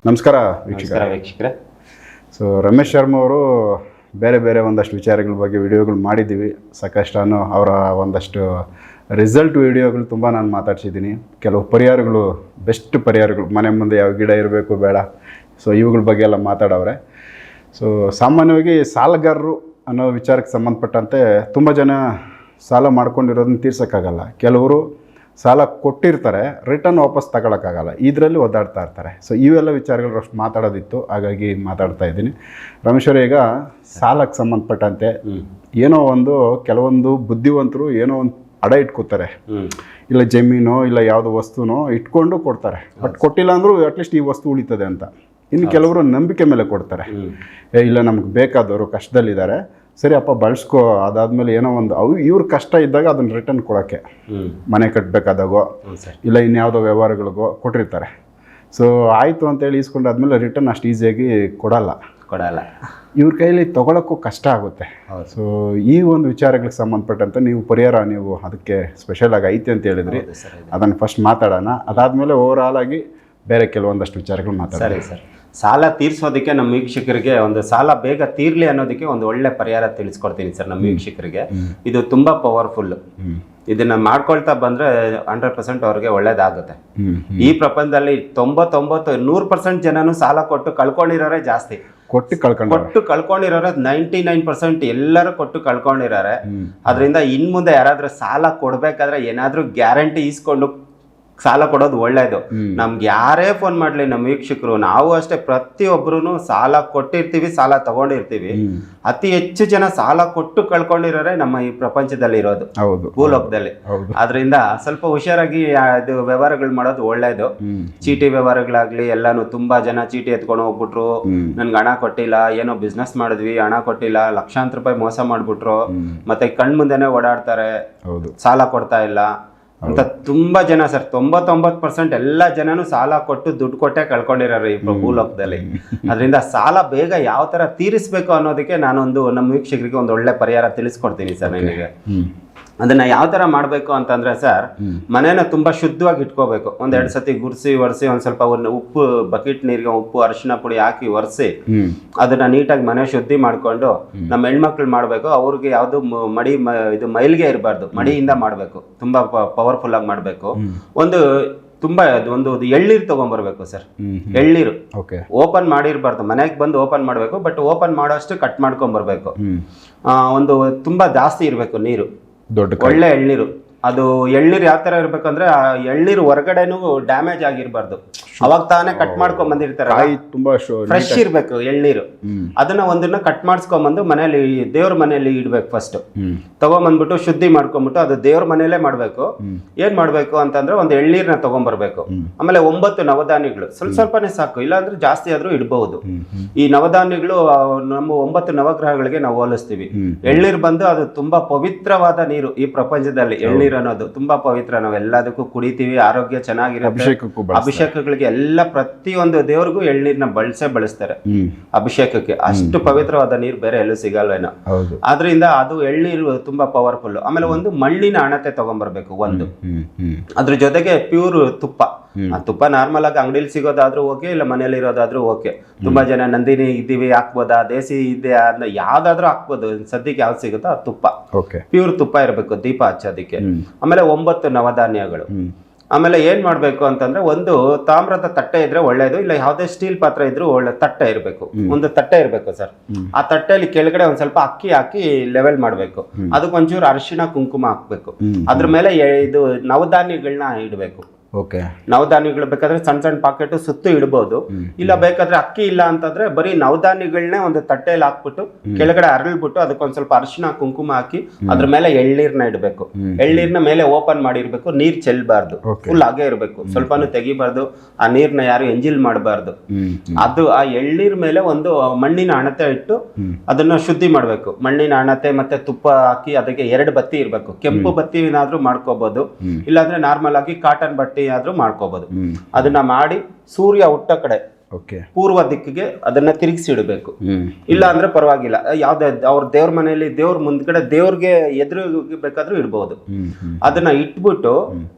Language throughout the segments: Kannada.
ನಮಸ್ಕಾರ ವೀಕ್ಷಕರೇ. ಸೊ ರಮೇಶ್ ಶರ್ಮಾ ಅವರು ಬೇರೆ ಬೇರೆ ಒಂದಷ್ಟು ವಿಚಾರಗಳ ಬಗ್ಗೆ ವಿಡಿಯೋಗಳು ಮಾಡಿದ್ದೀವಿ. ಸಾಕಷ್ಟು ಅವರ ಒಂದಷ್ಟು ರಿಸಲ್ಟ್ ವಿಡಿಯೋಗಳು ತುಂಬ ನಾನು ಮಾತಾಡ್ಸಿದ್ದೀನಿ. ಕೆಲವು ಪರಿಹಾರಗಳು, ಬೆಸ್ಟ್ ಪರಿಹಾರಗಳು, ಮನೆ ಮುಂದೆ ಯಾವ ಗಿಡ ಇರಬೇಕು ಬೇಡ, ಸೊ ಇವುಗಳ ಬಗ್ಗೆ ಎಲ್ಲ ಮಾತಾಡವ್ರೆ. ಸೊ ಸಾಮಾನ್ಯವಾಗಿ ಸಾಲಗಾರರು ಅನ್ನೋ ವಿಚಾರಕ್ಕೆ ಸಂಬಂಧಪಟ್ಟಂತೆ ತುಂಬ ಜನ ಸಾಲ ಮಾಡ್ಕೊಂಡಿರೋದನ್ನ ತೀರ್ಸೋಕ್ಕಾಗಲ್ಲ. ಕೆಲವರು ಸಾಲ ಕೊಟ್ಟಿರ್ತಾರೆ, ರಿಟರ್ನ್ ವಾಪಸ್ ತಗೊಳಕ್ಕಾಗಲ್ಲ, ಇದರಲ್ಲಿ ಒದ್ದಾಡ್ತಾ ಇರ್ತಾರೆ. ಸೊ ಇವೆಲ್ಲ ವಿಚಾರಗಳು ಅಷ್ಟು ಮಾತಾಡೋದಿತ್ತು, ಹಾಗಾಗಿ ಮಾತಾಡ್ತಾ ಇದ್ದೀನಿ. ರಮೇಶ್ವರ, ಈಗ ಸಾಲಕ್ಕೆ ಸಂಬಂಧಪಟ್ಟಂತೆ ಏನೋ ಒಂದು ಕೆಲವೊಂದು ಬುದ್ಧಿವಂತರು ಏನೋ ಒಂದು ಅಡ ಇಟ್ಕೋತಾರೆ, ಇಲ್ಲ ಜಮೀನೋ ಇಲ್ಲ ಯಾವುದೋ ವಸ್ತುನೋ ಇಟ್ಕೊಂಡು ಕೊಡ್ತಾರೆ. ಬಟ್ ಕೊಟ್ಟಿಲ್ಲ ಅಂದರೂ ಅಟ್ಲೀಸ್ಟ್ ಈ ವಸ್ತು ಉಳಿತದೆ ಅಂತ. ಇನ್ನು ಕೆಲವರು ನಂಬಿಕೆ ಮೇಲೆ ಕೊಡ್ತಾರೆ. ಇಲ್ಲ ನಮ್ಗೆ ಬೇಕಾದವರು ಕಷ್ಟದಲ್ಲಿದ್ದಾರೆ, ಸರಿ ಅಪ್ಪ ಬಳಸ್ಕೋ, ಅದಾದಮೇಲೆ ಏನೋ ಒಂದು ಇವ್ರ ಕಷ್ಟ ಇದ್ದಾಗ ಅದನ್ನು ರಿಟರ್ನ್ ಕೊಡೋಕ್ಕೆ, ಮನೆ ಕಟ್ಟಬೇಕಾದಾಗೋ ಇಲ್ಲ ಇನ್ಯಾವುದೋ ವ್ಯವಹಾರಗಳಿಗೋ ಕೊಟ್ಟಿರ್ತಾರೆ. ಸೊ ಆಯಿತು ಅಂತೇಳಿ ಇಸ್ಕೊಂಡಾದ್ಮೇಲೆ ರಿಟರ್ನ್ ಅಷ್ಟು ಈಸಿಯಾಗಿ ಕೊಡಲ್ಲ. ಇವ್ರ ಕೈಯಲ್ಲಿ ತೊಗೊಳಕ್ಕೂ ಕಷ್ಟ ಆಗುತ್ತೆ. ಸೊ ಈ ಒಂದು ವಿಚಾರಗಳಿಗೆ ಸಂಬಂಧಪಟ್ಟಂತೆ ನೀವು ಅದಕ್ಕೆ ಸ್ಪೆಷಲ್ ಆಗಿ ಐತೆ ಅಂತ ಹೇಳಿದ್ರಿ. ಅದನ್ನು ಫಸ್ಟ್ ಮಾತಾಡೋಣ, ಅದಾದಮೇಲೆ ಓವರಾಲ್ ಆಗಿ ಬೇರೆ ಕೆಲವೊಂದಷ್ಟು ವಿಚಾರಗಳು ಮಾತಾಡೋಣ. ಸರ್, ಸಾಲ ತೀರಿಸೋದಕ್ಕೆ ನಮ್ಮ ವೀಕ್ಷಕರಿಗೆ ಒಂದು ಸಾಲ ಬೇಗ ತೀರ್ಲಿ ಅನ್ನೋದಕ್ಕೆ ಒಂದು ಒಳ್ಳೆ ಪರಿಹಾರ ತಿಳಿಸ್ಕೊಡ್ತೀನಿ ಸರ್ ನಮ್ಮ ವೀಕ್ಷಕರಿಗೆ. ಇದು ತುಂಬಾ ಪವರ್ಫುಲ್. ಇದನ್ನ ಮಾಡ್ಕೊಳ್ತಾ ಬಂದ್ರೆ 100% ಅವ್ರಿಗೆ ಒಳ್ಳೇದಾಗುತ್ತೆ. ಈ ಪ್ರಪಂಚದಲ್ಲಿ 99-100% ಜನನು ಸಾಲ ಕೊಟ್ಟು ಕಳ್ಕೊಂಡಿರೋರೆ ಜಾಸ್ತಿ. ಕೊಟ್ಟು ಕಳ್ಕೊಂಡಿರೋರೆ 99% ಎಲ್ಲರೂ ಕೊಟ್ಟು ಕಳ್ಕೊಂಡಿದ್ದಾರೆ. ಅದರಿಂದ ಇನ್ ಮುಂದೆ ಯಾರಾದ್ರೂ ಸಾಲ ಕೊಡ್ಬೇಕಾದ್ರೆ ಏನಾದ್ರೂ ಗ್ಯಾರಂಟಿ ಇಸ್ಕೊಂಡು ಸಾಲ ಕೊಡೋದು ಒಳ್ಳೇದು. ನಮ್ಗೆ ಯಾರೇ ಫೋನ್ ಮಾಡ್ಲಿ ನಮ್ಮ ವೀಕ್ಷಕರು, ನಾವು ಅಷ್ಟೇ, ಪ್ರತಿಯೊಬ್ರು ಸಾಲ ಕೊಟ್ಟಿರ್ತೀವಿ, ಸಾಲ ತಗೊಂಡಿರ್ತೀವಿ. ಅತಿ ಹೆಚ್ಚು ಜನ ಸಾಲ ಕೊಟ್ಟು ಕಳ್ಕೊಂಡಿರೋರೆ ನಮ್ಮ ಈ ಪ್ರಪಂಚದಲ್ಲಿ ಇರೋದು, ಭೂಲೋಕದಲ್ಲಿ. ಅದರಿಂದ ಸ್ವಲ್ಪ ಹುಷಾರಾಗಿ ಇದು ವ್ಯವಹಾರಗಳು ಮಾಡೋದು ಒಳ್ಳೇದು. ಚೀಟಿ ವ್ಯವಹಾರಗಳಾಗ್ಲಿ ಎಲ್ಲಾನು, ತುಂಬಾ ಜನ ಚೀಟಿ ಎತ್ಕೊಂಡು ಹೋಗ್ಬಿಟ್ರು, ನನ್ಗೆ ಹಣ ಕೊಟ್ಟಿಲ್ಲ, ಏನೋ ಬಿಸ್ನೆಸ್ ಮಾಡಿದ್ವಿ ಹಣ ಕೊಟ್ಟಿಲ್ಲ, ಲಕ್ಷಾಂತರ ರೂಪಾಯಿ ಮೋಸ ಮಾಡ್ಬಿಟ್ರು, ಮತ್ತೆ ಕಣ್ ಮುಂದೆನೆ ಓಡಾಡ್ತಾರೆ, ಸಾಲ ಕೊಡ್ತಾ ಇಲ್ಲ ಅಂತ ತುಂಬಾ ಜನ ಸರ್. 99% ಎಲ್ಲ ಜನನು ಸಾಲ ಕೊಟ್ಟು ದುಡ್ಡು ಕೊಟ್ಟೆ ಕಳ್ಕೊಂಡಿರೋರು ಈ ಭೂಲೋಕದಲ್ಲಿ. ಅದರಿಂದ ಸಾಲ ಬೇಗ ಯಾವ ತರ ತೀರಿಸ್ಬೇಕು ಅನ್ನೋದಕ್ಕೆ ನಾನೊಂದು ನಮ್ಮ ವೀಕ್ಷಕರಿಗೆ ಒಂದು ಒಳ್ಳೆ ಪರಿಹಾರ ತಿಳಿಸ್ಕೊಡ್ತೀನಿ ಸರ್. ನನಗೆ ಅದನ್ನ ಯಾವ ತರ ಮಾಡ್ಬೇಕು ಅಂತಂದ್ರೆ ಸರ್, ಮನೇನ ತುಂಬಾ ಶುದ್ಧವಾಗಿ ಇಟ್ಕೋಬೇಕು. 1-2 ಸತಿ ಒರೆಸಿ ಒಂದ್ ಸ್ವಲ್ಪ ಉಪ್ಪು, ಬಕೆಟ್ ನೀರಿಗೆ ಉಪ್ಪು ಅರಿಶಿನ ಪುಡಿ ಹಾಕಿ ಒರೆಸಿ ಅದನ್ನ ನೀಟಾಗಿ ಮನೆ ಶುದ್ಧಿ ಮಾಡ್ಕೊಂಡು, ನಮ್ಮ ಹೆಣ್ಮಕ್ಳು ಮಾಡ್ಬೇಕು. ಅವ್ರಿಗೆ ಯಾವ್ದು ಇದು ಮೈಲ್ಗೆ ಇರಬಾರ್ದು, ಮಡಿಯಿಂದ ಮಾಡ್ಬೇಕು, ತುಂಬಾ ಪವರ್ಫುಲ್ ಆಗಿ ಮಾಡ್ಬೇಕು. ಒಂದು ಎಳ್ನೀರು ತಗೊಂಡ್ಬರ್ಬೇಕು ಸರ್. ಎಳ್ನೀರು ಓಪನ್ ಮಾಡಿರ್ಬಾರ್ದು, ಮನೆಗೆ ಬಂದು ಓಪನ್ ಮಾಡ್ಬೇಕು. ಬಟ್ ಓಪನ್ ಮಾಡೋಷ್ಟು ಕಟ್ ಮಾಡ್ಕೊಂಡ್ ಬರ್ಬೇಕು. ಒಂದು ತುಂಬಾ ಜಾಸ್ತಿ ಇರ್ಬೇಕು ನೀರು, ಒಳ್ಳೆ ಎಳ್ನೀರು. ಅದು ಎಳ್ನೀರು ಯಾವ ತರ ಇರ್ಬೇಕಂದ್ರೆ, ಆ ಎಳ್ನೀರು ಹೊರಗಡೆನೂ ಡ್ಯಾಮೇಜ್ ಆಗಿರ್ಬಾರ್ದು. ಅವಾಗ ತಾನೇ ಕಟ್ ಮಾಡ್ಕೊಂಡ್ ಬಂದಿರ್ತಾರೆ, ತುಂಬಾ ಫ್ರೆಶ್ ಇರ್ಬೇಕು ಎಳ್ನೀರು. ಅದನ್ನ ಒಂದನ್ನ ಕಟ್ ಮಾಡಿಸ್ಕೊಂಡ್ಬಂದು ಮನೇಲಿ, ದೇವ್ರ ಮನೆಯಲ್ಲಿ ಇಡ್ಬೇಕು. ಫಸ್ಟ್ ತಗೊಂಡ್ಬಂದ್ಬಿಟ್ಟು ಶುದ್ಧಿ ಮಾಡ್ಕೊಂಡ್ಬಿಟ್ಟು ಅದು ದೇವ್ರ ಮನೆಯಲ್ಲೇ ಮಾಡ್ಬೇಕು. ಏನ್ ಮಾಡ್ಬೇಕು ಅಂತಂದ್ರೆ, ಒಂದು ಎಳ್ನೀರ್ನ ತಗೊಂಡ್ಬರ್ಬೇಕು. ಆಮೇಲೆ 9 ನವಧಾನ್ಯಗಳು, ಸ್ವಲ್ಪನೇ ಸಾಕು, ಇಲ್ಲಾಂದ್ರೆ ಜಾಸ್ತಿ ಆದ್ರೂ ಇಡಬಹುದು. ಈ ನವಧಾನ್ಯಗಳು ನಮ್ಮ 9 ನವಗ್ರಹಗಳಿಗೆ ನಾವು ಹೋಲಿಸ್ತೀವಿ. ಎಳ್ನೀರು ಬಂದು ಅದು ತುಂಬಾ ಪವಿತ್ರವಾದ ನೀರು ಈ ಪ್ರಪಂಚದಲ್ಲಿ. ಎಳ್ನೀರು ಅನ್ನೋದು ತುಂಬಾ ಪವಿತ್ರ, ನಾವು ಎಲ್ಲದಕ್ಕೂ ಕುಡಿತೀವಿ, ಆರೋಗ್ಯ ಚೆನ್ನಾಗಿರುತ್ತೆ. ಅಭಿಷೇಕಗಳಿಗೆ ಎಲ್ಲ ಪ್ರತಿಯೊಂದು ದೇವ್ರಿಗೂ ಎಳ್ನೀರ್ನ ಬಳಸ್ತಾರೆ ಅಭಿಷೇಕಕ್ಕೆ. ಅಷ್ಟು ಪವಿತ್ರವಾದ ನೀರು ಬೇರೆ ಎಲ್ಲೂ ಸಿಗಲ್ವೇನೋ. ಆದ್ರಿಂದ ಅದು ಎಳ್ನೀರು ತುಂಬಾ ಪವರ್ಫುಲ್. ಆಮೇಲೆ ಒಂದು ಮಣ್ಣಿನ ಹಣತೆ ತಗೊಂಡ್ಬರ್ಬೇಕು. ಒಂದು ಅದ್ರ ಜೊತೆಗೆ ಪ್ಯೂರ್ ತುಪ್ಪ. ಆ ತುಪ್ಪ ನಾರ್ಮಲ್ ಆಗಿ ಅಂಗಡಿಲಿ ಸಿಗೋದಾದ್ರೂ ಓಕೆ, ಇಲ್ಲ ಮನೇಲಿ ಇರೋದಾದ್ರೂ ಓಕೆ. ತುಂಬಾ ಜನ ನಂದಿನಿ ಇದ್ದೀವಿ ಹಾಕ್ಬೋದಾ, ದೇಸಿ ಇದೆ ಅದನ್ನ ಯಾವ್ದಾದ್ರೂ ಹಾಕ್ಬೋದು. ಸದ್ಯಕ್ಕೆ ಯಾವ್ದು ಸಿಗುತ್ತೋ ಆ ತುಪ್ಪ, ಪ್ಯೂರ್ ತುಪ್ಪ ಇರಬೇಕು ದೀಪ ಹಚ್ಚೋದಿಕ್ಕೆ. ಆಮೇಲೆ 9 ನವಧಾನ್ಯಗಳು. ಆಮೇಲೆ ಏನ್ ಮಾಡ್ಬೇಕು ಅಂತಂದ್ರೆ, ಒಂದು ತಾಮ್ರದ ತಟ್ಟೆ ಇದ್ರೆ ಒಳ್ಳೇದು, ಇಲ್ಲ ಯಾವ್ದೇ ಸ್ಟೀಲ್ ಪಾತ್ರೆ ಇದ್ರೂ ಒಳ್ಳೆ. ತಟ್ಟೆ ಇರ್ಬೇಕು, ಒಂದು ತಟ್ಟೆ ಇರ್ಬೇಕು ಸರ್. ಆ ತಟ್ಟೆಯಲ್ಲಿ ಕೆಳಗಡೆ ಒಂದ್ ಸ್ವಲ್ಪ ಅಕ್ಕಿ ಹಾಕಿ ಲೆವೆಲ್ ಮಾಡ್ಬೇಕು. ಅದಕ್ಕೆ ಒಂಚೂರು ಅರಿಶಿಣ ಕುಂಕುಮ ಹಾಕ್ಬೇಕು. ಅದ್ರ ಮೇಲೆ ಇದು ನವಧಾನ್ಯಗಳನ್ನ ಇಡ್ಬೇಕು. ನವಧಾನ್ಯಗಳು ಬೇಕಾದ್ರೆ ಸಣ್ಣ ಪಾಕೆಟ್ ಸುತ್ತು ಇಡಬಹುದು. ಇಲ್ಲ ಬೇಕಾದ್ರೆ ಅಕ್ಕಿ ಇಲ್ಲ ಅಂತಂದ್ರೆ ಬರೀ ನವಧಾನ್ಯಗಳನ್ನೇ ಒಂದು ತಟ್ಟೆಯಲ್ಲಿ ಹಾಕ್ಬಿಟ್ಟು ಕೆಳಗಡೆ ಅರಳ್ಬಿಟ್ಟು ಅದಕ್ಕೊಂದ್ ಸ್ವಲ್ಪ ಅರಿಶಿನ ಕುಂಕುಮ ಹಾಕಿ ಅದ್ರ ಮೇಲೆ ಎಳ್ನೀರ್ನ ಇಡಬೇಕು. ಎಳ್ನೀರ್ನ ಮೇಲೆ ಓಪನ್ ಮಾಡಿರ್ಬೇಕು, ನೀರ್ ಚೆಲ್ಬಾರ್ದು, ಫುಲ್ ಹಾಗೆ ಇರ್ಬೇಕು, ಸ್ವಲ್ಪನೂ ತೆಗಿಬಾರ್ದು. ಆ ನೀರ್ನ ಯಾರು ಎಂಜಿಲ್ ಮಾಡಬಾರ್ದು. ಅದು ಆ ಎಳ್ನೀರ್ ಮೇಲೆ ಒಂದು ಮಣ್ಣಿನ ಹಣತೆ ಇಟ್ಟು ಅದನ್ನ ಶುದ್ಧಿ ಮಾಡ್ಬೇಕು. ಮಣ್ಣಿನ ಹಣತೆ ಮತ್ತೆ ತುಪ್ಪ ಹಾಕಿ ಅದಕ್ಕೆ 2 ಬತ್ತಿ ಇರ್ಬೇಕು. ಕೆಂಪು ಬತ್ತಿ ಏನಾದ್ರೂ ಮಾಡ್ಕೋಬಹುದು, ಇಲ್ಲಾಂದ್ರೆ ನಾರ್ಮಲ್ ಆಗಿ ಕಾಟನ್ ಬಟ್ಟೆ ಆದ್ರೂ ಮಾಡ್ಕೋಬಹುದು. ಅದನ್ನ ಮಾಡಿ ಸೂರ್ಯ ಹುಟ್ಟ ಕಡೆ ಪೂರ್ವ ದಿಕ್ಕಿಗೆ ಅದನ್ನ ತಿರುಗಿಸಿ ಇಡಬೇಕು. ಇಲ್ಲ ಅಂದ್ರೆ ಪರವಾಗಿಲ್ಲ, ಯಾವ್ದೇ ಅವ್ರ ದೇವ್ರ ಮನೆಯಲ್ಲಿ ದೇವ್ರ ಮುಂದ್ಗಡೆ ದೇವ್ರಿಗೆ ಎದುರು ಬೇಕಾದ್ರೂ ಇಡ್ಬಹುದು. ಅದನ್ನ ಇಟ್ಬಿಟ್ಟು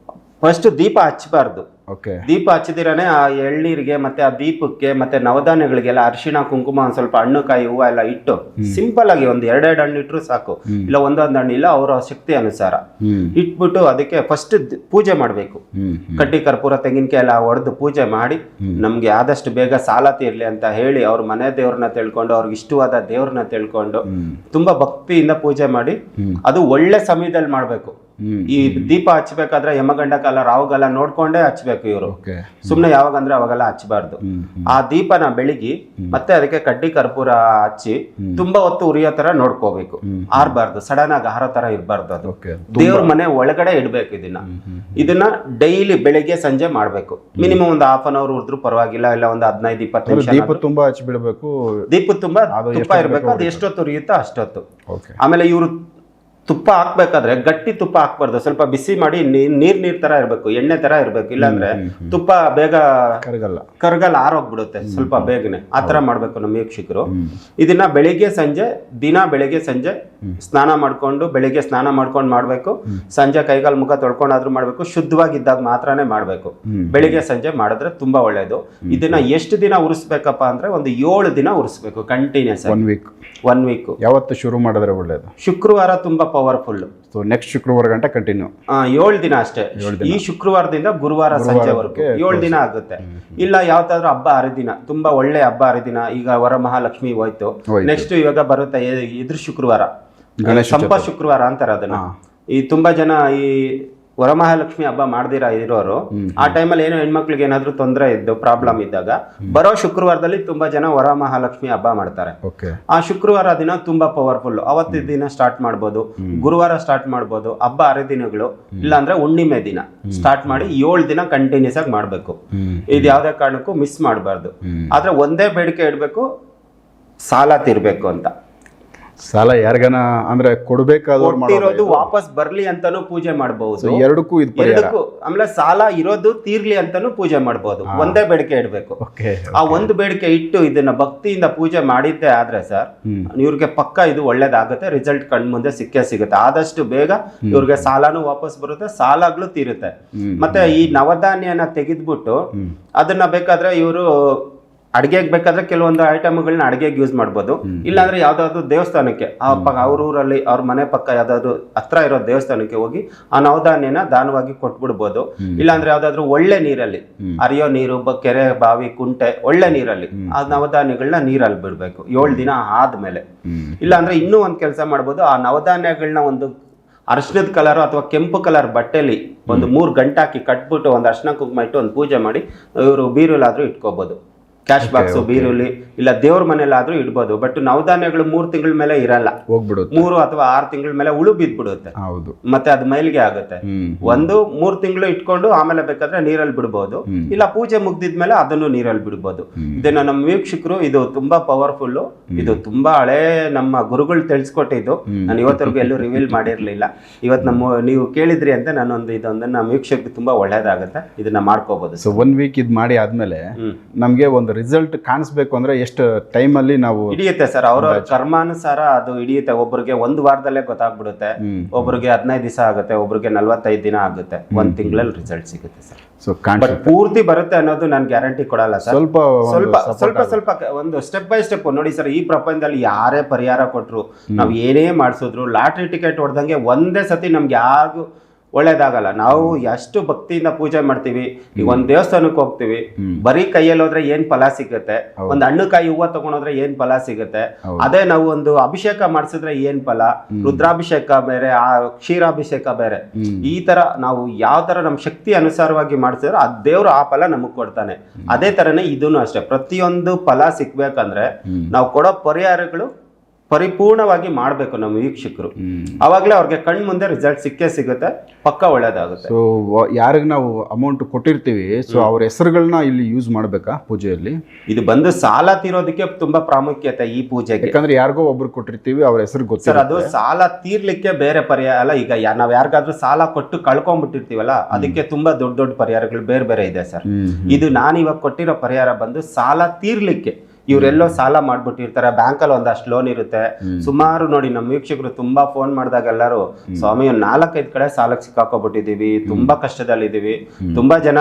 ಫಸ್ಟ್ ದೀಪ ಹಚ್ಚಬಾರ್ದು. ಓಕೆ. ದೀಪ ಹಚ್ಚದಿರಾನೆ ಆ ಎಳ್ನೀರಿಗೆ ಮತ್ತೆ ಆ ದೀಪಕ್ಕೆ ಮತ್ತೆ ನವಧಾನ್ಯಗಳಿಗೆಲ್ಲ ಅರಿಶಿಣ ಕುಂಕುಮ ಒಂದ್ ಸ್ವಲ್ಪ ಹಣ್ಣು ಕಾಯಿ ಹೂವು ಎಲ್ಲ ಇಟ್ಟು ಸಿಂಪಲ್ ಆಗಿ ಒಂದ್ ಎರಡೆರಡು ಹಣ್ಣು ಇಟ್ರು ಸಾಕು, ಇಲ್ಲ ಒಂದೊಂದು ಹಣ್ಣು, ಇಲ್ಲ ಅವರ ಶಕ್ತಿ ಅನುಸಾರ ಇಟ್ಬಿಟ್ಟು ಅದಕ್ಕೆ ಫಸ್ಟ್ ಪೂಜೆ ಮಾಡ್ಬೇಕು. ಕಡ್ಡಿ ಕರ್ಪೂರ ತೆಂಗಿನಕಾಯಿ ಎಲ್ಲ ಹೊಡೆದು ಪೂಜೆ ಮಾಡಿ ನಮ್ಗೆ ಆದಷ್ಟು ಬೇಗ ಸಾಲ ತೀರ್ಲಿ ಅಂತ ಹೇಳಿ ಅವ್ರ ಮನೆ ದೇವ್ರನ್ನ ತಿಳ್ಕೊಂಡು ಅವ್ರಿಗೆ ಇಷ್ಟವಾದ ದೇವ್ರನ್ನ ತಿಳ್ಕೊಂಡು ತುಂಬಾ ಭಕ್ತಿಯಿಂದ ಪೂಜೆ ಮಾಡಿ ಅದು ಒಳ್ಳೆ ಸಮಯದಲ್ಲಿ ಮಾಡ್ಬೇಕು. ಈ ದೀಪ ಹಚ್ಬೇಕಾದ್ರೆ ಯಮಗಂಡ ಕಾಲ ರಾಹುಗಾಲ ನೋಡ್ಕೊಂಡೇ ಹಚ್ಬೇಕು ಇವರು, ಸುಮ್ನೆ ಯಾವಾಗ ಅಂದ್ರೆ ಅವಾಗೆಲ್ಲ ಹಚ್ಚಬಾರ್ದು. ಆ ದೀಪನ ಬೆಳಿಗ್ಗೆ ಮತ್ತೆ ಅದಕ್ಕೆ ಕಡ್ಡಿ ಕರ್ಪೂರ ಹಚ್ಚಿ ತುಂಬಾ ಹೊತ್ತು ಉರಿಯೋ ತರ ನೋಡ್ಕೋಬೇಕು, ಆರ್ಬಾರ್ದು, ಸಡನ್ ಆಗಿ ಆರೋ ತರ ಇರ್ಬಾರ್ದು. ಅದು ದೇವ್ರ ಮನೆ ಒಳಗಡೆ ಇಡ್ಬೇಕು. ಇದನ್ನ ಡೈಲಿ ಬೆಳಿಗ್ಗೆ ಸಂಜೆ ಮಾಡ್ಬೇಕು. ಮಿನಿಮಮ್ ಒಂದು ಹಾಫ್ ಅನ್ ಅವರ್ ಉರಿದ್ರು ಪರವಾಗಿಲ್ಲ, ಇಲ್ಲ ಒಂದು 15-20 ನಿಮಿಷ. ದೀಪ ತುಂಬಾ ಹಚ್ಚಿ ಬಿಡಬೇಕು, ದೀಪ ತುಂಬಾ ತುಪ್ಪ ಇರ್ಬೇಕು, ಅದು ಎಷ್ಟೊತ್ತು ಉರಿಯುತ್ತೋ ಅಷ್ಟೊತ್ತು. ಆಮೇಲೆ ಇವರು ತುಪ್ಪ ಹಾಕ್ಬೇಕಾದ್ರೆ ಗಟ್ಟಿ ತುಪ್ಪ ಹಾಕ್ಬಾರ್ದು, ಸ್ವಲ್ಪ ಬಿಸಿ ಮಾಡಿ ನೀರ್ ತರ ಇರ್ಬೇಕು, ಎಣ್ಣೆ ತರ ಇರ್ಬೇಕು, ಇಲ್ಲಾಂದ್ರೆ ತುಪ್ಪ ಬೇಗ ಕರಗಲ್ಲ, ಆರೋಗ್ಬಿಡುತ್ತೆ ಸ್ವಲ್ಪ ಬೇಗನೆ. ಆ ತರ ಮಾಡ್ಬೇಕು ನಮ್ಮ ವೀಕ್ಷಕರು. ಇದನ್ನ ಬೆಳಿಗ್ಗೆ ಸಂಜೆ, ದಿನ ಬೆಳಿಗ್ಗೆ ಸಂಜೆ ಸ್ನಾನ ಮಾಡ್ಕೊಂಡು, ಬೆಳಿಗ್ಗೆ ಸ್ನಾನ ಮಾಡ್ಕೊಂಡು ಮಾಡ್ಬೇಕು, ಸಂಜೆ ಕೈಗಾಲ್ ಮುಖ ತೊಳ್ಕೊಂಡಾದ್ರೂ ಮಾಡ್ಬೇಕು, ಶುದ್ಧವಾಗಿದ್ದಾಗ ಮಾತ್ರನೇ ಮಾಡ್ಬೇಕು. ಬೆಳಿಗ್ಗೆ ಸಂಜೆ ಮಾಡಿದ್ರೆ ತುಂಬಾ ಒಳ್ಳೇದು. ಇದನ್ನ ಎಷ್ಟು ದಿನ ಉರಿಸ್ಬೇಕಪ್ಪ ಅಂದ್ರೆ ಒಂದು 7 ದಿನ ಉರಿಸ್ಬೇಕು ಕಂಟಿನ್ಯೂಸ್. 1 ವೀಕ್. ಯಾವತ್ತು ಶುರು ಮಾಡಿದ್ರೆ ಒಳ್ಳೇದು? ಶುಕ್ರವಾರ ತುಂಬಾ ಪವರ್ಫುಲ್. ನೆಕ್ಸ್ಟ್ ಶುಕ್ರವಾರ ಗಂಟೆ ಕಂಟಿನ್ಯೂ 7 ದಿನ ಅಷ್ಟೇ. ಈ ಶುಕ್ರವಾರದಿಂದ ಗುರುವಾರ ಸಂಜೆವರೆಗೂ 7 ದಿನ ಆಗುತ್ತೆ. ಇಲ್ಲ ಯಾವ್ದಾದ್ರು ಹಬ್ಬ ಹರಿದಿನ, ತುಂಬಾ ಒಳ್ಳೆ ಹಬ್ಬ ಹರಿದಿನ, ಈಗ ವರಮಹಾಲಕ್ಷ್ಮಿ ಹೋಯ್ತು, ನೆಕ್ಸ್ಟ್ ಇವಾಗ ಬರುತ್ತೆ ಇದ್ರ ಶುಕ್ರವಾರ, ಸಂಪ ಶುಕ್ರವಾರ ಅಂತಾರೆ ಅದನ್ನ. ಈ ತುಂಬಾ ಜನ ಈ ವರಮಹಾಲಕ್ಷ್ಮಿ ಹಬ್ಬ ಮಾಡ್ದಿರಾ ಇರೋರು ಆ ಟೈಮಲ್ಲಿ ಏನೋ ಹೆಣ್ಮಕ್ಳಿಗೆ ಏನಾದ್ರು ತೊಂದರೆ ಇದ್ದು ಪ್ರಾಬ್ಲಮ್ ಇದ್ದಾಗ ಬರೋ ಶುಕ್ರವಾರದಲ್ಲಿ ತುಂಬಾ ಜನ ವರಮಹಾಲಕ್ಷ್ಮಿ ಹಬ್ಬ ಮಾಡ್ತಾರೆ. ಆ ಶುಕ್ರವಾರ ದಿನ ತುಂಬಾ ಪವರ್ಫುಲ್. ಅವತ್ತಿನ ದಿನ ಸ್ಟಾರ್ಟ್ ಮಾಡ್ಬೋದು, ಗುರುವಾರ ಸ್ಟಾರ್ಟ್ ಮಾಡ್ಬೋದು, ಹಬ್ಬ ಹರಿದಿನಗಳು, ಇಲ್ಲಾಂದ್ರೆ ಹುಣ್ಣಿಮೆ ದಿನ ಸ್ಟಾರ್ಟ್ ಮಾಡಿ 7 ದಿನ ಕಂಟಿನ್ಯೂಸ್ ಆಗಿ ಮಾಡ್ಬೇಕು. ಇದು ಯಾವ್ದೇ ಕಾರಣಕ್ಕೂ ಮಿಸ್ ಮಾಡಬಾರ್ದು. ಆದ್ರೆ ಒಂದೇ ಬೇಡಿಕೆ ಇಡ್ಬೇಕು, ಸಾಲ ತೀರ್ಬೇಕು ಅಂತ. ಸಾಲ ಯಾರಿಗಾನ ಅಂದ್ರೆ ಕೊಡ್ಬೇಕಾದ್ರು ವಾಪಸ್ ಬರ್ಲಿ ಅಂತಾನು ಪೂಜೆ ಮಾಡಬಹುದು. ಎರಡಕ್ಕೂ ಆಮೇಲೆ ಸಾಲ ಇರೋದು ತೀರ್ಲಿ ಅಂತಾನು ಪೂಜೆ ಮಾಡಬಹುದು. ಒಂದೇ ಬೇಡಿಕೆ ಇಡ್ಬೇಕು. ಆ ಒಂದು ಬೇಡಿಕೆ ಇಟ್ಟು ಇದನ್ನ ಭಕ್ತಿಯಿಂದ ಪೂಜೆ ಮಾಡಿದ್ದೆ ಆದ್ರೆ ಸರ್, ಇವ್ರಿಗೆ ಪಕ್ಕ ಇದು ಒಳ್ಳೇದಾಗುತ್ತೆ, ರಿಸಲ್ಟ್ ಕಣ್ ಮುಂದೆ ಸಿಕ್ಕೇ ಸಿಗುತ್ತೆ. ಆದಷ್ಟು ಬೇಗ ಇವ್ರಿಗೆ ಸಾಲನೂ ವಾಪಸ್ ಬರುತ್ತೆ, ಸಾಲಗಳು ತೀರುತ್ತೆ. ಮತ್ತೆ ಈ ನವಧಾನ್ಯನ ತೆಗೆದ್ಬಿಟ್ಟು ಅದನ್ನ ಬೇಕಾದ್ರೆ ಇವರು ಅಡಿಗೆಗೆ ಬೇಕಾದ್ರೆ ಕೆಲವೊಂದು ಐಟಮ್ಗಳನ್ನ ಅಡಿಗೆಗೆ ಯೂಸ್ ಮಾಡ್ಬೋದು. ಇಲ್ಲಾಂದ್ರೆ ಯಾವ್ದಾದ್ರು ದೇವಸ್ಥಾನಕ್ಕೆ ಅವ್ರ ಊರಲ್ಲಿ ಅವ್ರ ಮನೆ ಪಕ್ಕ ಯಾವ್ದಾದ್ರು ಹತ್ರ ಇರೋ ದೇವಸ್ಥಾನಕ್ಕೆ ಹೋಗಿ ಆ ನವಧಾನ್ಯನ ದಾನವಾಗಿ ಕೊಟ್ಬಿಡ್ಬೋದು. ಇಲ್ಲಾಂದ್ರೆ ಯಾವ್ದಾದ್ರು ಒಳ್ಳೆ ನೀರಲ್ಲಿ, ಹರಿಯೋ ನೀರು, ಕೆರೆ, ಬಾವಿ, ಕುಂಟೆ, ಒಳ್ಳೆ ನೀರಲ್ಲಿ ಆ ನವಧಾನ್ಯಗಳನ್ನ ನೀರಲ್ಲಿ ಬಿಡ್ಬೇಕು 7 ದಿನ ಆದ್ಮೇಲೆ. ಇಲ್ಲಾಂದ್ರೆ ಇನ್ನೂ ಒಂದ್ ಕೆಲಸ ಮಾಡ್ಬೋದು, ಆ ನವಧಾನ್ಯಗಳನ್ನ ಒಂದು ಅರ್ಶನದ ಕಲರ್ ಅಥವಾ ಕೆಂಪು ಕಲರ್ ಬಟ್ಟೆಲಿ ಒಂದು 3 ಗಂಟೆ ಹಾಕಿ ಕಟ್ಬಿಟ್ಟು ಒಂದು ಅರ್ಶನ ಕುಂಕುಮ ಇಟ್ಟು ಒಂದು ಪೂಜೆ ಮಾಡಿ ಇವರು ಬೀರುಲಾದ್ರೂ ಇಟ್ಕೋಬಹುದು. ಕ್ಯಾಶ್ ಬಾಕ್ಸ್, ಬೀರುಲಿ, ಇಲ್ಲ ದೇವ್ರ ಮನೇಲಾದ್ರೂ ಇಡ್ಬೋದು. ಬಟ್ ನವಧಾನ್ಯಗಳು 3 ತಿಂಗಳ ಮೇಲೆ ಇರಲ್ಲ, 3 ಅಥವಾ 6 ತಿಂಗಳ ಮೇಲೆ ಉಳು ಬಿದ್ಬಿಡುತ್ತೆ, ಮತ್ತೆ ಅದು ಮೈಲಿಗೆ ಆಗುತ್ತೆ. 3 ತಿಂಗಳು ಇಟ್ಕೊಂಡು ಆಮೇಲೆ ಬೇಕಾದ್ರೆ ನೀರಲ್ಲಿ ಬಿಡ್ಬೋದು, ಇಲ್ಲ ಪೂಜೆ ಮುಗ್ದಿದ್ಮೇಲೆ ಅದನ್ನು ನೀರಲ್ಲಿ ಬಿಡ್ಬೋದು. ಇದನ್ನ ನಮ್ಮ ವೀಕ್ಷಕರು, ಇದು ತುಂಬಾ ಪವರ್ಫುಲ್. ಇದು ತುಂಬಾ ಹಳೇ ನಮ್ಮ ಗುರುಗಳು ತಿಳಿಸ್ಕೊಟ್ಟಿದ್ದು, ನಾನು ಇವತ್ತರೆಗೂ ಎಲ್ಲೂ ರಿವೀಲ್ ಮಾಡಿರ್ಲಿಲ್ಲ. ಇವತ್ತು ನೀವು ಕೇಳಿದ್ರಿ ಅಂತ ನಾನೊಂದು ಇದೊಂದು ನಮ್ಮ ವೀಕ್ಷಕರಿಗೆ ತುಂಬಾ ಒಳ್ಳೇದಾಗುತ್ತೆ, ಇದನ್ನ ಮಾಡ್ಕೋಬಹುದು. ಸೊ 1 ವೀಕ್ ಇದು ಮಾಡಿ ಆದ್ಮೇಲೆ ನಮ್ಗೆ ಒಂದು ರಿಸಲ್ಟ್ ಕಾಣಿಸ್ಬೇಕು ಅಂದ್ರೆ ಎಷ್ಟು ಟೈಮ್ ಅಲ್ಲಿ ನಾವು ಹಿಡಿಯುತ್ತೆ ಸರ್, ಅವ್ರ ಕರ್ಮಾನುಸಾರ ಅದು ಹಿಡಿಯುತ್ತೆ. ಒಬ್ಬರಿಗೆ 1 ವಾರದಲ್ಲೇ ಗೊತ್ತಾಗ್ಬಿಡುತ್ತೆ, ಒಬ್ಬರಿಗೆ 15 ದಿವಸ ಆಗುತ್ತೆ, ಒಬ್ಬರಿಗೆ 45 ದಿನ ಆಗುತ್ತೆ, 1 ತಿಂಗಳಲ್ಲಿ ರಿಸಲ್ಟ್ ಸಿಗುತ್ತೆ ಸರ್. ಸೊ ಪೂರ್ತಿ ಬರುತ್ತೆ ಅನ್ನೋದು ನಾನು ಗ್ಯಾರಂಟಿ ಕೊಡಲ್ಲ ಸರ್. ಸ್ವಲ್ಪ ಒಂದು ಸ್ಟೆಪ್ ಬೈ ಸ್ಟೆಪ್ ನೋಡಿ ಸರ್. ಈ ಪ್ರಪಂಚದಲ್ಲಿ ಯಾರೇ ಪರಿಹಾರ ಕೊಟ್ರು, ನಾವ್ ಏನೇ ಮಾಡಿಸಿದ್ರು, ಲಾಟ್ರಿ ಟಿಕೆಟ್ ಹೊಡೆದಂಗೆ ಒಂದೇ ಸತಿ ನಮ್ಗೆ ಯಾರಿಗೂ ಒಳ್ಳೇದಾಗಲ್ಲ. ನಾವು ಎಷ್ಟು ಭಕ್ತಿಯಿಂದ ಪೂಜೆ ಮಾಡ್ತೀವಿ. ಈಗ ಒಂದ್ ದೇವಸ್ಥಾನಕ್ಕೆ ಹೋಗ್ತೀವಿ, ಬರೀ ಕೈಯಲ್ಲಿ ಹೋದ್ರೆ ಏನ್ ಫಲ ಸಿಗುತ್ತೆ, ಒಂದ್ ಹಣ್ಣುಕಾಯಿ ಹೂವು ತಗೊಂಡೋದ್ರೆ ಏನ್ ಫಲ ಸಿಗುತ್ತೆ. ಅದೇ ನಾವು ಒಂದು ಅಭಿಷೇಕ ಮಾಡಿಸಿದ್ರೆ ಏನ್ ಫಲ, ರುದ್ರಾಭಿಷೇಕ ಬೇರೆ, ಆ ಕ್ಷೀರಾಭಿಷೇಕ ಬೇರೆ. ಈ ತರ ನಾವು ಯಾವ ತರ ನಮ್ ಶಕ್ತಿ ಅನುಸಾರವಾಗಿ ಮಾಡಿಸಿದ್ರೆ ಆ ದೇವ್ರು ಆ ಫಲ ನಮಗ್ ಕೊಡ್ತಾನೆ. ಅದೇ ತರನೇ ಇದೂನು ಅಷ್ಟೇ. ಪ್ರತಿಯೊಂದು ಫಲ ಸಿಕ್ಬೇಕಂದ್ರೆ ನಾವು ಕೊಡೋ ಪರಿಹಾರಗಳು ಪರಿಪೂರ್ಣವಾಗಿ ಮಾಡಬೇಕು ನಮ್ಮ ವೀಕ್ಷಕರು. ಅವಾಗಲೇ ಅವ್ರಿಗೆ ಕಣ್ ಮುಂದೆ ರಿಸಲ್ಟ್ ಸಿಕ್ಕೇ ಸಿಗುತ್ತೆ, ಪಕ್ಕ ಒಳ್ಳೇದಾಗುತ್ತೆ. ಸೊ ಯಾರಿಗೆ ನಾವು ಅಮೌಂಟ್ ಕೊಟ್ಟಿರ್ತೀವಿ, ಸೊ ಅವ್ರ ಹೆಸರುಗಳನ್ನ ಇಲ್ಲಿ ಯೂಸ್ ಮಾಡ್ಬೇಕಾ ಪೂಜೆಯಲ್ಲಿ? ಇದು ಬಂದು ಸಾಲ ತೀರೋದಕ್ಕೆ ತುಂಬಾ ಪ್ರಾಮುಖ್ಯತೆ ಈ ಪೂಜೆಗೆ. ಯಾಕಂದ್ರೆ ಯಾರಿಗೋ ಒಬ್ರು ಕೊಟ್ಟಿರ್ತೀವಿ, ಅವ್ರ ಹೆಸರು ಗೊತ್ತು ಸರ್. ಅದು ಸಾಲ ತೀರ್ಲಿಕ್ಕೆ ಬೇರೆ ಪರಿಹಾರ ಅಲ್ಲ. ಈಗ ನಾವ್ ಯಾರಿಗಾದ್ರೂ ಸಾಲ ಕೊಟ್ಟು ಕಳ್ಕೊಂಡ್ಬಿಟ್ಟಿರ್ತೀವಲ್ಲ, ಅದಕ್ಕೆ ತುಂಬಾ ದೊಡ್ಡ ದೊಡ್ಡ ಪರಿಹಾರಗಳು ಬೇರೆ ಬೇರೆ ಇದೆ ಸರ್. ಇದು ನಾನು ಇವಾಗ ಕೊಟ್ಟಿರೋ ಪರಿಹಾರ ಬಂದು ಸಾಲ ತೀರ್ಲಿಕ್ಕೆ. ಇವರೆಲ್ಲೋ ಸಾಲ ಮಾಡ್ಬಿಟ್ಟಿರ್ತಾರೆ, ಬ್ಯಾಂಕಲ್ಲಿ ಒಂದಷ್ಟು ಲೋನ್ ಇರುತ್ತೆ. ಸುಮಾರು ನೋಡಿ ನಮ್ಮ ವೀಕ್ಷಕರು ತುಂಬಾ ಫೋನ್ ಮಾಡಿದಾಗ ಎಲ್ಲರೂ, ಸ್ವಾಮಿ 4-5 ಕಡೆ ಸಾಲಕ್ಕೆ ಸಿಕ್ಕಾಕೊಬಿಟ್ಟಿದೀವಿ, ತುಂಬಾ ಕಷ್ಟದಲ್ಲಿದ್ದೀವಿ. ತುಂಬಾ ಜನ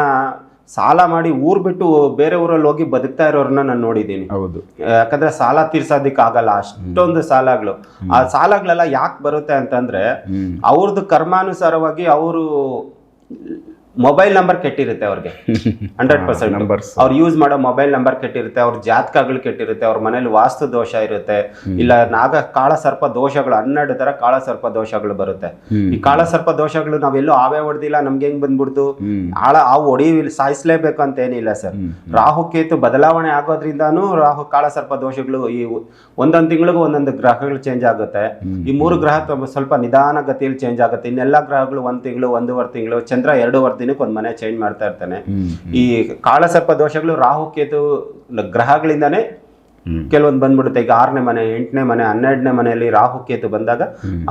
ಸಾಲ ಮಾಡಿ ಊರ್ ಬಿಟ್ಟು ಬೇರೆ ಊರಲ್ಲಿ ಹೋಗಿ ಬದುಕ್ತಾ ಇರೋರನ್ನ ನಾನು ನೋಡಿದ್ದೀನಿ. ಹೌದು. ಯಾಕಂದ್ರೆ ಸಾಲ ತೀರ್ಸೋದಿಕ್ ಆಗಲ್ಲ, ಅಷ್ಟೊಂದು ಸಾಲಗಳು. ಆ ಸಾಲಗಳೆಲ್ಲ ಯಾಕೆ ಬರುತ್ತೆ ಅಂತಂದ್ರೆ ಅವ್ರದ್ದು ಕರ್ಮಾನುಸಾರವಾಗಿ ಅವರು ಮೊಬೈಲ್ ನಂಬರ್ ಕೆಟ್ಟಿರುತ್ತೆ ಅವ್ರಿಗೆ 100%. ಅವ್ರು ಯೂಸ್ ಮಾಡೋ ಮೊಬೈಲ್ ನಂಬರ್ ಕೆಟ್ಟಿರುತ್ತೆ, ಅವ್ರ ಜಾತಕಗಳು ಕೆಟ್ಟಿರುತ್ತೆ, ಅವ್ರ ಮನೇಲಿ ವಾಸ್ತು ದೋಷ ಇರುತ್ತೆ, ಇಲ್ಲ ಕಾಳ ಸರ್ಪ ದೋಷಗಳು 12 ತರ ಕಾಳ ಸರ್ಪ ದೋಷಗಳು ಬರುತ್ತೆ. ಈ ಕಾಳ ಸರ್ಪ ದೋಷಗಳು ನಾವೆಲ್ಲೂ ಆವೇ ಹೊಡೆದಿಲ್ಲ, ನಮ್ಗೆ ಹೆಂಗ್ ಬಂದ್ಬಿಡ್ತು ಹಾವು ಹೊಡಿ ಸಾಯಿಸ್ಲೇಬೇಕು ಅಂತ ಏನಿಲ್ಲ ಸರ್. ರಾಹು ಕೇತು ಬದಲಾವಣೆ ಆಗೋದ್ರಿಂದಾನು ಕಾಳ ಸರ್ಪ ದೋಷಗಳು ಈ ಒಂದೊಂದು ತಿಂಗಳಿಗೂ ಒಂದೊಂದು ಗ್ರಹಗಳು ಚೇಂಜ್ ಆಗುತ್ತೆ. ಈ 3 ಗ್ರಹ ಸ್ವಲ್ಪ ನಿಧಾನ ಗತಿಯಲ್ಲಿ ಚೇಂಜ್ ಆಗುತ್ತೆ. ಇನ್ನೆಲ್ಲ ಗ್ರಹಗಳು 1 ತಿಂಗಳು 1.5 ತಿಂಗಳು, ಚಂದ್ರ 2.5 ದಿನಕ್ಕೆ ಒಂದು ಮನೆ ಚೇಂಜ್ ಮಾಡ್ತಾ ಇರ್ತಾನೆ. ಈ ಕಾಳಸರ್ಪ ದೋಷಗಳು ರಾಹು ಕೇತು ಗ್ರಹಗಳಿಂದಾನೇ ಕೆಲವೊಂದು ಬಂದ್ಬಿಡುತ್ತೆ. ಈಗ 6ನೇ ಮನೆ 8ನೇ ಮನೆ 12ನೇ ಮನೆಯಲ್ಲಿ ರಾಹು ಕೇತು ಬಂದಾಗ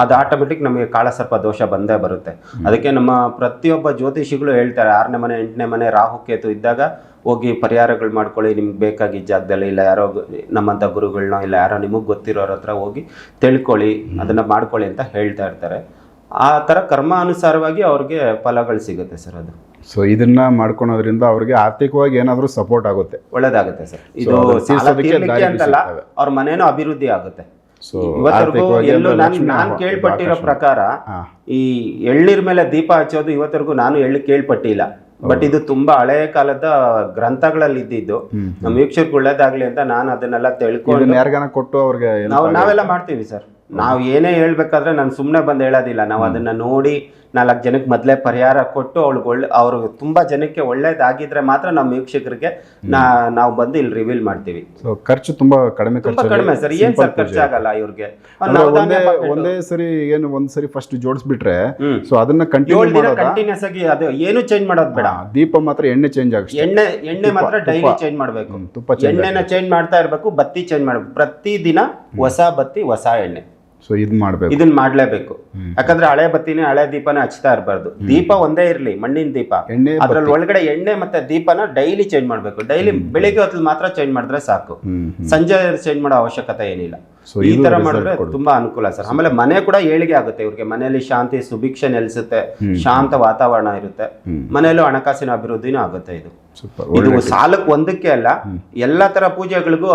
ಅದು ಆಟೋಮೆಟಿಕ್ ನಮಗೆ ಕಾಳಸರ್ಪ ದೋಷ ಬಂದೇ ಬರುತ್ತೆ. ಅದಕ್ಕೆ ನಮ್ಮ ಪ್ರತಿಯೊಬ್ಬ ಜ್ಯೋತಿಷಿಗಳು ಹೇಳ್ತಾರೆ 6ನೇ ಮನೆ 8ನೇ ಮನೆ ರಾಹು ಕೇತು ಇದ್ದಾಗ ಹೋಗಿ ಪರಿಹಾರಗಳು ಮಾಡ್ಕೊಳ್ಳಿ, ನಿಮ್ಗೆ ಬೇಕಾಗಿದ್ದ ಜಾಗದಲ್ಲಿ, ಇಲ್ಲ ಯಾರೋ ನಮ್ಮಂಥ ಗುರುಗಳನ್ನ ಇಲ್ಲ ಯಾರೋ ನಿಮಗೆ ಗೊತ್ತಿರೋರ ಹತ್ರ ಹೋಗಿ ತಿಳ್ಕೊಳ್ಳಿ, ಅದನ್ನ ಮಾಡ್ಕೊಳ್ಳಿ ಅಂತ ಹೇಳ್ತಾ ಇರ್ತಾರೆ. ಆ ಥರ ಕರ್ಮ ಅನುಸಾರವಾಗಿ ಅವ್ರಿಗೆ ಫಲಗಳು ಸಿಗುತ್ತೆ ಸರ್. ಅದು ಸೊ ಇದನ್ನ ಮಾಡ್ಕೊಳೋದ್ರಿಂದ ಅವ್ರಿಗೆ ಆರ್ಥಿಕವಾಗಿ ಏನಾದರೂ ಸಪೋರ್ಟ್ ಆಗುತ್ತೆ, ಒಳ್ಳೇದಾಗುತ್ತೆ ಸರ್. ಇದು ಸಾಲ ತೀರ್ಲಿಕ್ಕೆ ಅಂತಲ್ಲ, ಅವ್ರ ಮನೇನೂ ಅಭಿವೃದ್ಧಿ ಆಗುತ್ತೆ. ಇವತ್ತರೆಗೂ ಎಲ್ಲೂ ನಾನು ಕೇಳ್ಪಟ್ಟಿರೋ ಪ್ರಕಾರ ಈ ಎಳ್ನೀರ್ ಮೇಲೆ ದೀಪ ಹಚ್ಚೋದು ಇವತ್ತರೆಗೂ ನಾನು ಕೇಳ್ಪಟ್ಟಿಲ್ಲ. ಬಟ್ ಇದು ತುಂಬಾ ಹಳೆಯ ಕಾಲದ ಗ್ರಂಥಗಳಲ್ಲಿ ಇದ್ದಿದ್ದು. ನಮ್ಮ ವೀಕ್ಷಕರಿಗೆ ಒಳ್ಳೇದಾಗ್ಲಿ ಅಂತ ನಾನು ಅದನ್ನೆಲ್ಲ ತಿಳ್ಕೊಂಡು ಯಾರಿಗಾನ ಕೊಟ್ಟು ಅವ್ರಿಗೆ ನಾವೆಲ್ಲ ಮಾಡ್ತೀವಿ ಸರ್. ನಾವು ಏನೇ ಹೇಳ್ಬೇಕಾದ್ರೆ ನಾನು ಸುಮ್ಮನೆ ಬಂದು ಹೇಳೋದಿಲ್ಲ. ನಾವು ಅದನ್ನ ನೋಡಿ 4 ಜನಕ್ಕೆ ಮೊದಲೇ ಪರಿಹಾರ ಕೊಟ್ಟು ಅವ್ರು ತುಂಬಾ ಜನಕ್ಕೆ ಒಳ್ಳೇದಾಗಿದ್ರೆ ಮಾತ್ರ ನಮ್ಮ ವೀಕ್ಷಕರಿಗೆ ನಾವು ಬಂದು ಇಲ್ಲಿ ರಿವೀಲ್ ಮಾಡ್ತೀವಿ. ಖರ್ಚು ತುಂಬಾ ಕಡಿಮೆ ಸರ್. ಏನ್ ಸರ್ ಖರ್ಚಾಗಲ್ಲ ಇವ್ರಿಗೆ. ಒಂದೇ ಸರಿ ಏನು ಒಂದ್ಸರಿ ಫಸ್ಟ್ ಜೋಡಿಸ್ಬಿಟ್ರೆ ಸೊ ಅದನ್ನ ಕಂಟಿನ್ಯೂಸ್ ಆಗಿ ಅದು ಏನು ಚೇಂಜ್ ಮಾಡೋದು ಬೇಡ. ದೀಪ ಮಾತ್ರ ಎಣ್ಣೆ ಚೇಂಜ್ ಆಗುತ್ತೆ. ಎಣ್ಣೆ ಮಾತ್ರ ಡೈಲಿ ಚೇಂಜ್ ಮಾಡ್ಬೇಕು. ಎಣ್ಣೆನ ಚೇಂಜ್ ಮಾಡ್ತಾ ಇರ್ಬೇಕು. ಬತ್ತಿ ಚೇಂಜ್ ಮಾಡ್ಬೇಕು. ಪ್ರತಿ ದಿನ ಹೊಸ ಬತ್ತಿ ಹೊಸ ಎಣ್ಣೆ. ಸೊ ಇದನ್ನ ಮಾಡ್ಲೇಬೇಕು. ಯಾಕಂದ್ರೆ ಹಳೆ ಬತ್ತಿನೇ ಹಳೆ ದೀಪನೇ ಹಚ್ತಾ ಇರಬಾರ್ದು. ದೀಪ ಒಂದೇ ಇರ್ಲಿ, ಮಣ್ಣಿನ ದೀಪ, ಅದ್ರಲ್ಲಿ ಒಳಗಡೆ ಎಣ್ಣೆ ಮತ್ತೆ ದೀಪನ ಡೈಲಿ ಚೇಂಜ್ ಮಾಡ್ಬೇಕು. ಡೈಲಿ ಬೆಳಿಗ್ಗೆ ಹೊತ್ತು ಮಾತ್ರ ಚೇಂಜ್ ಮಾಡಿದ್ರೆ ಸಾಕು. ಸಂಜೆ ಚೇಂಜ್ ಮಾಡೋ ಅವಶ್ಯಕತೆ ಏನಿಲ್ಲ. ಈ ತರ ಮಾಡಿದ್ರೆ ತುಂಬಾ ಅನುಕೂಲ ಸರ್. ಆಮೇಲೆ ಮನೆ ಕೂಡ ಏಳಿಗೆ ಆಗುತ್ತೆ ಇವ್ರಿಗೆ. ಮನೆಯಲ್ಲಿ ಶಾಂತಿ ಸುಭಿಕ್ಷೆ ನೆಲೆಸುತ್ತೆ, ಶಾಂತ ವಾತಾವರಣ ಇರುತ್ತೆ, ಮನೆಯಲ್ಲೂ ಹಣಕಾಸಿನ ಅಭಿವೃದ್ಧಿನೂ ಆಗುತ್ತೆ. ಇದು ಸಾಲಕ್ಕೆ ಒಂದಕ್ಕೆ ಅಲ್ಲ, ಎಲ್ಲಾ ತರ ಪೂಜೆಗಳಿಗೂ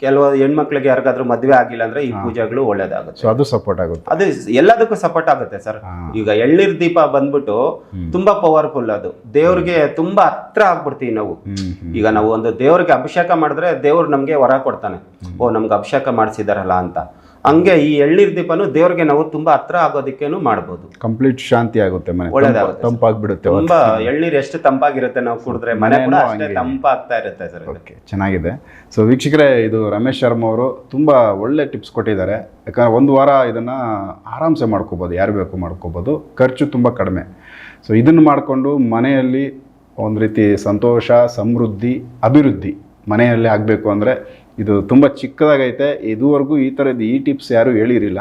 ಕೆಲವು ಹೆಣ್ಮಕ್ಳಿಗೆ ಯಾರಿಗಾದ್ರೂ ಮದ್ವೆ ಆಗಿಲ್ಲ ಅಂದ್ರೆ ಈ ಪೂಜೆಗಳು ಒಳ್ಳೇದಾಗುತ್ತೆ. ಅದು ಸಪೋರ್ಟ್ ಆಗುತ್ತೆ. ಅದು ಎಲ್ಲದಕ್ಕೂ ಸಪೋರ್ಟ್ ಆಗುತ್ತೆ ಸರ್. ಈಗ ಎಳ್ನೀರ್ ದೀಪ ಬಂದ್ಬಿಟ್ಟು ತುಂಬಾ ಪವರ್ಫುಲ್. ಅದು ದೇವ್ರಿಗೆ ತುಂಬಾ ಹತ್ರ ಆಗ್ಬಿಡ್ತೀವಿ ನಾವು. ಈಗ ನಾವು ಒಂದು ದೇವ್ರಿಗೆ ಅಭಿಷೇಕ ಮಾಡಿದ್ರೆ ದೇವ್ರು ನಮ್ಗೆ ವರ ಕೊಡ್ತಾನೆ, ಓ ನಮ್ಗೆ ಅಭಿಷೇಕ ಮಾಡಿಸಿದಾರಲ್ಲ ಅಂತ. ಹಂಗೆ ಈ ಎಳ್ನೀರ್ ದೀಪನು ದೇವ್ರಿಗೆ ನಾವು ತುಂಬಾ ಹತ್ರ ಆಗೋದಕ್ಕೇನು ಮಾಡ್ಬೋದು. ಕಂಪ್ಲೀಟ್ ಶಾಂತಿ ಆಗುತ್ತೆ, ಮನೆ ಒಳ್ಳೇದಾಗುತ್ತೆ, ತಂಪಾಗ್ಬಿಡುತ್ತೆ. ತುಂಬಾ ಎಳ್ನೀರ್ ಎಷ್ಟು ತಂಪಾಗಿರುತ್ತೆ ನಾವು ಕುಡಿದ್ರೆ ಮನೆ ಕೂಡ ಅಷ್ಟೇ ತಂಪಾಗ್ತಾ ಇರುತ್ತೆ ಸರ್. ಓಕೆ, ಚೆನ್ನಾಗಿದೆ. ಸೊ ವೀಕ್ಷಕರೇ, ಇದು ರಮೇಶ್ ಶರ್ಮಾ ಅವರು ತುಂಬಾ ಒಳ್ಳೆ ಟಿಪ್ಸ್ ಕೊಟ್ಟಿದ್ದಾರೆ. ಯಾಕಂದ್ರೆ 1 ವಾರ ಇದನ್ನ ಆರಾಮ್ಸೆ ಮಾಡ್ಕೋಬೋದು, ಯಾರು ಬೇಕು ಮಾಡ್ಕೋಬೋದು. ಖರ್ಚು ತುಂಬ ಕಡಿಮೆ. ಸೊ ಇದನ್ನು ಮಾಡಿಕೊಂಡು ಮನೆಯಲ್ಲಿ ಒಂದು ರೀತಿ ಸಂತೋಷ, ಸಮೃದ್ಧಿ, ಅಭಿವೃದ್ಧಿ ಮನೆಯಲ್ಲೇ ಆಗಬೇಕು ಅಂದರೆ ಇದು ತುಂಬ ಚಿಕ್ಕದಾಗೈತೆ. ಇದುವರೆಗೂ ಈ ಥರದ್ದು ಈ ಟಿಪ್ಸ್ ಯಾರೂ ಹೇಳಿರಿಲ್ಲ,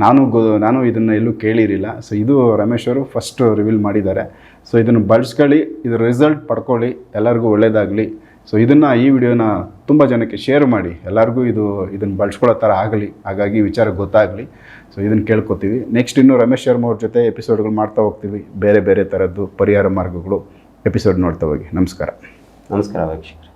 ನಾನು ಇದನ್ನು ಎಲ್ಲೂ ಕೇಳಿರಿಲ್ಲ. ಸೊ ಇದು ರಮೇಶ್ ಅವರು ಫಸ್ಟ್ ರಿವೀಲ್ ಮಾಡಿದ್ದಾರೆ. ಸೊ ಇದನ್ನು ಬಳಸ್ಕೊಳ್ಳಿ, ಇದು ರಿಸಲ್ಟ್ ಪಡ್ಕೊಳ್ಳಿ, ಎಲ್ಲರಿಗೂ ಒಳ್ಳೆಯದಾಗಲಿ. ಸೊ ಈ ವಿಡಿಯೋನ ತುಂಬ ಜನಕ್ಕೆ ಶೇರ್ ಮಾಡಿ, ಎಲ್ಲರಿಗೂ ಇದನ್ನು ಬಳಸ್ಕೊಳ್ಳೋ ಥರ ಆಗಲಿ, ಹಾಗಾಗಿ ವಿಚಾರ ಗೊತ್ತಾಗಲಿ. ಸೊ ಇದನ್ನು ಕೇಳ್ಕೊತೀವಿ. ನೆಕ್ಸ್ಟ್ ಇನ್ನೂ ರಮೇಶ್ ಶರ್ಮಾ ಅವ್ರ ಜೊತೆ ಎಪಿಸೋಡ್ಗಳು ಮಾಡ್ತಾ ಹೋಗ್ತೀವಿ. ಬೇರೆ ಬೇರೆ ಥರದ್ದು ಪರಿಹಾರ ಮಾರ್ಗಗಳು ಎಪಿಸೋಡ್ ನೋಡ್ತಾ ಹೋಗಿ. ನಮಸ್ಕಾರ. ನಮಸ್ಕಾರ ವೀಕ್ಷಕರೇ.